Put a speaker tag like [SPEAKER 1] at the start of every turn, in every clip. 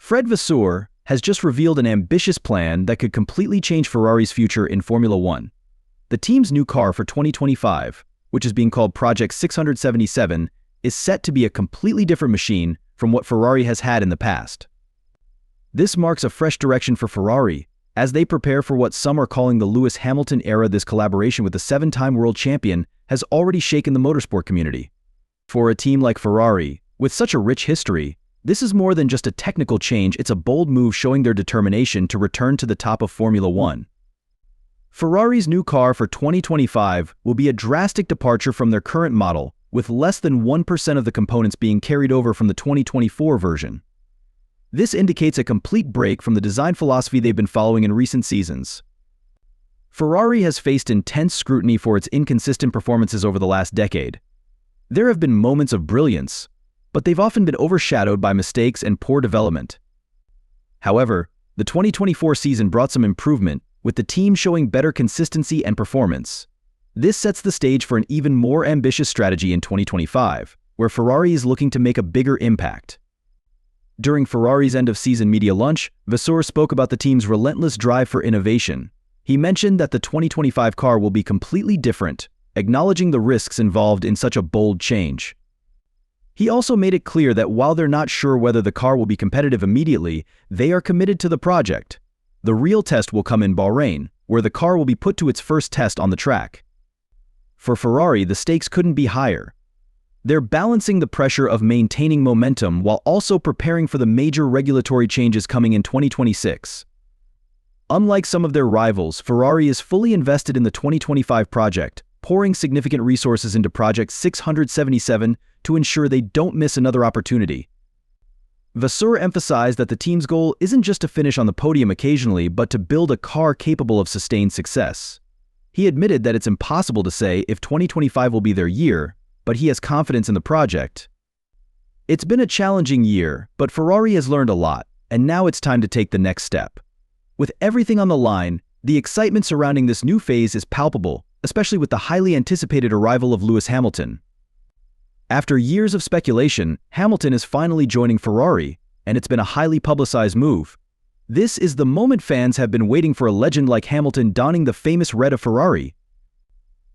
[SPEAKER 1] Fred Vasseur has just revealed an ambitious plan that could completely change Ferrari's future in Formula One. The team's new car for 2025, which is being called Project 677, is set to be a completely different machine from what Ferrari has had in the past. This marks a fresh direction for Ferrari, as they prepare for what some are calling the Lewis Hamilton era. This collaboration with the seven-time world champion has already shaken the motorsport community. For a team like Ferrari, with such a rich history, this is more than just a technical change, it's a bold move showing their determination to return to the top of Formula One. Ferrari's new car for 2025 will be a drastic departure from their current model, with less than 1% of the components being carried over from the 2024 version. This indicates a complete break from the design philosophy they've been following in recent seasons. Ferrari has faced intense scrutiny for its inconsistent performances over the last decade. There have been moments of brilliance, but they've often been overshadowed by mistakes and poor development. However, the 2024 season brought some improvement, with the team showing better consistency and performance. This sets the stage for an even more ambitious strategy in 2025, where Ferrari is looking to make a bigger impact. During Ferrari's end-of-season media lunch, Vasseur spoke about the team's relentless drive for innovation. He mentioned that the 2025 car will be completely different, acknowledging the risks involved in such a bold change. He also made it clear that while they're not sure whether the car will be competitive immediately, they are committed to the project. The real test will come in Bahrain, where the car will be put to its first test on the track. For Ferrari, the stakes couldn't be higher. They're balancing the pressure of maintaining momentum while also preparing for the major regulatory changes coming in 2026. Unlike some of their rivals, Ferrari is fully invested in the 2025 project, pouring significant resources into Project 677 to ensure they don't miss another opportunity. Vasseur emphasized that the team's goal isn't just to finish on the podium occasionally, but to build a car capable of sustained success. He admitted that it's impossible to say if 2025 will be their year, but he has confidence in the project. It's been a challenging year, but Ferrari has learned a lot, and now it's time to take the next step. With everything on the line, the excitement surrounding this new phase is palpable, especially with the highly anticipated arrival of Lewis Hamilton. After years of speculation, Hamilton is finally joining Ferrari, and it's been a highly publicized move. This is the moment fans have been waiting for, a legend like Hamilton donning the famous red of Ferrari.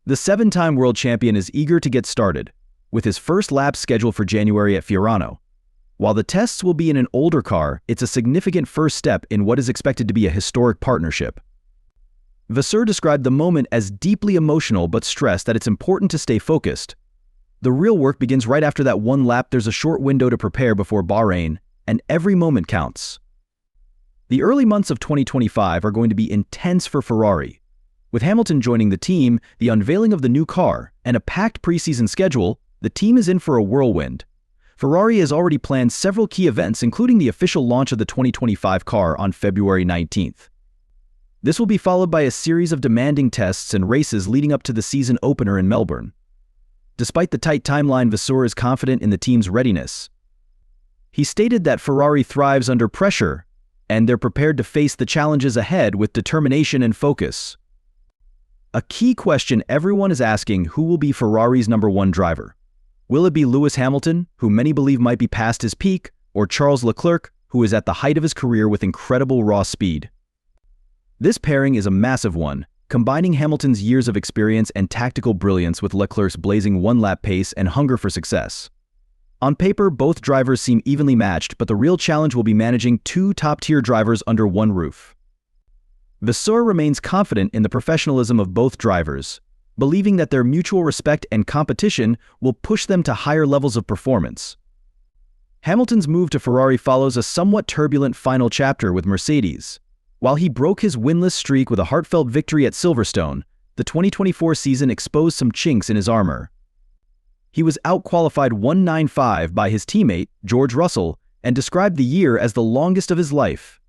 [SPEAKER 1] The seven-time world champion is eager to get started, with his first lap scheduled for January at Fiorano. While the tests will be in an older car, it's a significant first step in what is expected to be a historic partnership. Vasseur described the moment as deeply emotional but stressed that it's important to stay focused. The real work begins right after that one lap. There's a short window to prepare before Bahrain, and every moment counts. The early months of 2025 are going to be intense for Ferrari. With Hamilton joining the team, the unveiling of the new car, and a packed preseason schedule, the team is in for a whirlwind. Ferrari has already planned several key events, including the official launch of the 2025 car on February 19th. This will be followed by a series of demanding tests and races leading up to the season opener in Melbourne. Despite the tight timeline, Vasseur is confident in the team's readiness. He stated that Ferrari thrives under pressure, and they're prepared to face the challenges ahead with determination and focus. A key question everyone is asking: who will be Ferrari's number one driver? Will it be Lewis Hamilton, who many believe might be past his peak, or Charles Leclerc, who is at the height of his career with incredible raw speed? This pairing is a massive one, combining Hamilton's years of experience and tactical brilliance with Leclerc's blazing one-lap pace and hunger for success. On paper, both drivers seem evenly matched, but the real challenge will be managing two top-tier drivers under one roof. Vasseur remains confident in the professionalism of both drivers, believing that their mutual respect and competition will push them to higher levels of performance. Hamilton's move to Ferrari follows a somewhat turbulent final chapter with Mercedes. While he broke his winless streak with a heartfelt victory at Silverstone, the 2024 season exposed some chinks in his armor. He was out-qualified 195 by his teammate, George Russell, and described the year as the longest of his life.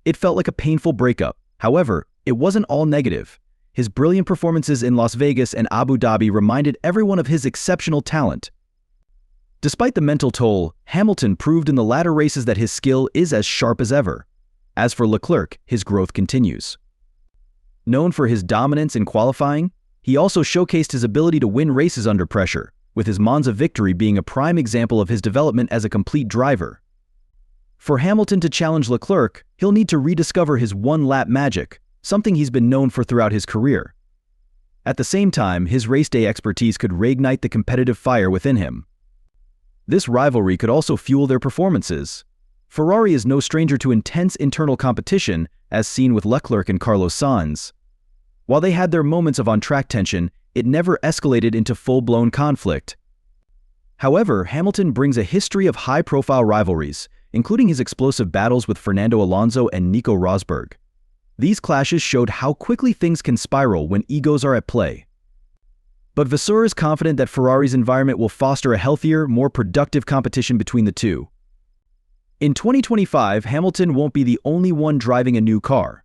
[SPEAKER 1] It felt like a painful breakup. However, it wasn't all negative. His brilliant performances in Las Vegas and Abu Dhabi reminded everyone of his exceptional talent. Despite the mental toll, Hamilton proved in the latter races that his skill is as sharp as ever. As for Leclerc, his growth continues. Known for his dominance in qualifying, he also showcased his ability to win races under pressure, with his Monza victory being a prime example of his development as a complete driver. For Hamilton to challenge Leclerc, he'll need to rediscover his one-lap magic, something he's been known for throughout his career. At the same time, his race day expertise could reignite the competitive fire within him. This rivalry could also fuel their performances. Ferrari is no stranger to intense internal competition, as seen with Leclerc and Carlos Sainz. While they had their moments of on-track tension, it never escalated into full-blown conflict. However, Hamilton brings a history of high-profile rivalries, including his explosive battles with Fernando Alonso and Nico Rosberg. These clashes showed how quickly things can spiral when egos are at play. But Vasseur is confident that Ferrari's environment will foster a healthier, more productive competition between the two. In 2025, Hamilton won't be the only one driving a new car.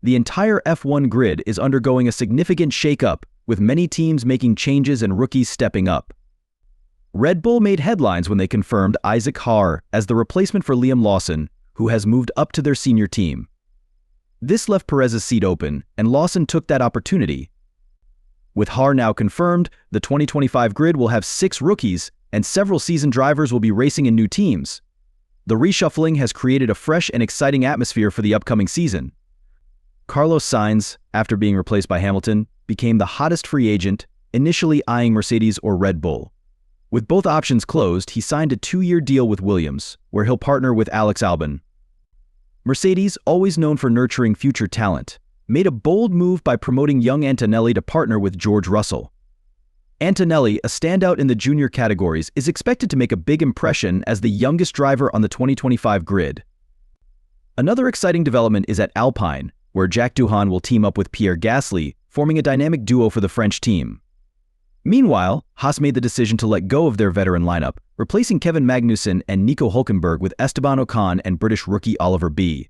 [SPEAKER 1] The entire F1 grid is undergoing a significant shake-up, with many teams making changes and rookies stepping up. Red Bull made headlines when they confirmed Isaac Haar as the replacement for Liam Lawson, who has moved up to their senior team. This left Perez's seat open, and Lawson took that opportunity. With Haar now confirmed, the 2025 grid will have 6 rookies, and several seasoned drivers will be racing in new teams. The reshuffling has created a fresh and exciting atmosphere for the upcoming season. Carlos Sainz, after being replaced by Hamilton, became the hottest free agent, initially eyeing Mercedes or Red Bull. With both options closed, he signed a 2-year deal with Williams, where he'll partner with Alex Albon. Mercedes, always known for nurturing future talent, made a bold move by promoting young Antonelli to partner with George Russell. Antonelli, a standout in the junior categories, is expected to make a big impression as the youngest driver on the 2025 grid. Another exciting development is at Alpine, where Jack Doohan will team up with Pierre Gasly, forming a dynamic duo for the French team. Meanwhile, Haas made the decision to let go of their veteran lineup, replacing Kevin Magnussen and Nico Hülkenberg with Esteban Ocon and British rookie Oliver B.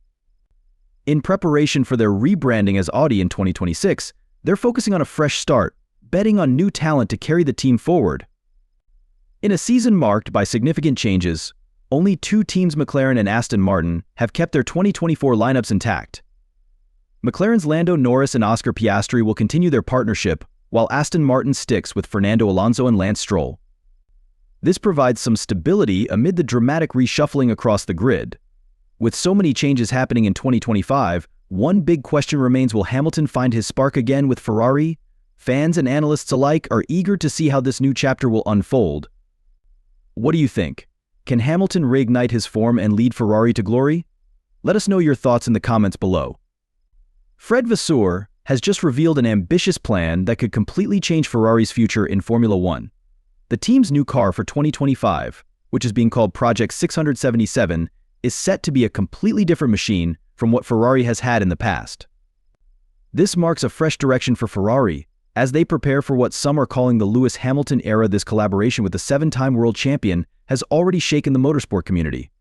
[SPEAKER 1] In preparation for their rebranding as Audi in 2026, they're focusing on a fresh start, betting on new talent to carry the team forward. In a season marked by significant changes, only 2 teams, McLaren and Aston Martin, have kept their 2024 lineups intact. McLaren's Lando Norris and Oscar Piastri will continue their partnership, while Aston Martin sticks with Fernando Alonso and Lance Stroll. This provides some stability amid the dramatic reshuffling across the grid. With so many changes happening in 2025, one big question remains: will Hamilton find his spark again with Ferrari? Fans and analysts alike are eager to see how this new chapter will unfold. What do you think? Can Hamilton reignite his form and lead Ferrari to glory? Let us know your thoughts in the comments below. Fred Vasseur has just revealed an ambitious plan that could completely change Ferrari's future in Formula One. The team's new car for 2025, which is being called Project 677, is set to be a completely different machine from what Ferrari has had in the past. This marks a fresh direction for Ferrari, as they prepare for what some are calling the Lewis Hamilton era. This collaboration with the 7-time world champion has already shaken the motorsport community.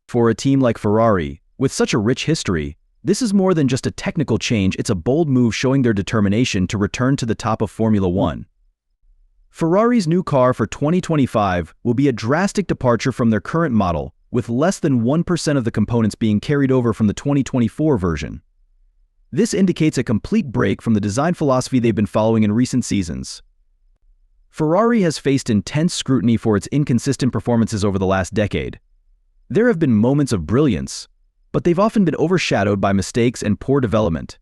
[SPEAKER 1] For a team like Ferrari, with such a rich history, this is more than just a technical change, it's a bold move showing their determination to return to the top of Formula One. Ferrari's new car for 2025 will be a drastic departure from their current model, with less than 1% of the components being carried over from the 2024 version. This indicates a complete break from the design philosophy they've been following in recent seasons. Ferrari has faced intense scrutiny for its inconsistent performances over the last decade. There have been moments of brilliance, but they've often been overshadowed by mistakes and poor development.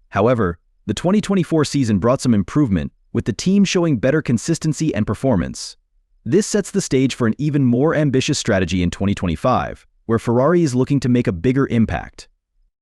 [SPEAKER 1] However, the 2024 season brought some improvement, with the team showing better consistency and performance. This sets the stage for an even more ambitious strategy in 2025, where Ferrari is looking to make a bigger impact.